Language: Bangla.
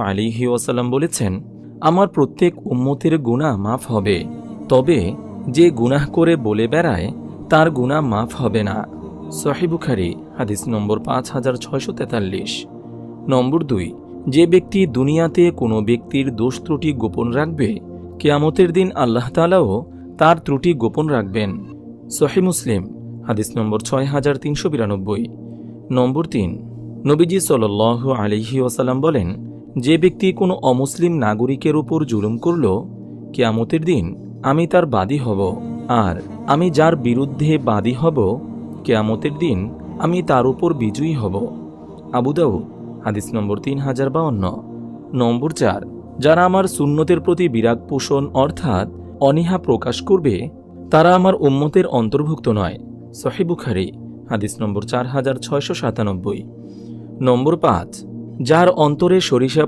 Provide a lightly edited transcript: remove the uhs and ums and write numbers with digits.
আলাইহি ওয়াসাল্লাম বলেছেন, আমার প্রত্যেক উম্মতের গুনাহ মাফ হবে, তবে যে গুনাহ করে বলে বেড়ায় তার গুনাহ মাফ হবে না। সহিহ বুখারী হাদিস নম্বর 5643। নম্বর 2, যে ব্যক্তি দুনিয়াতে কোনো ব্যক্তির দোষ ত্রুটি গোপন রাখবে, কিয়ামতের দিন আল্লাহ তাআলাও তার ত্রুটি গোপন রাখবেন। সহিহ মুসলিম হাদিস নম্বর 6392। নম্বর 3, নবীজি সাল্লাল্লাহু আলাইহি ওয়াসাল্লাম বলেন, যে ব্যক্তি কোনো অমুসলিম নাগরিকের উপর জুলুম করল, কিয়ামতের দিন আমি তার বাদী হব, আর আমি যার বিরুদ্ধে বাদী হব, কিয়ামতের দিন আমি তার উপর বিজয়ী হব। আবু দাউদ হাদিস নম্বর 3052। নম্বর 4, যারা আমার সুন্নতের প্রতি বিরাগ পোষণ অর্থাৎ অনীহা প্রকাশ করবে, তারা আমার উম্মতের অন্তর্ভুক্ত নয়। সহিহ বুখারী হাদিস নম্বর 4697। নম্বর 5, যার অন্তরে সরিষা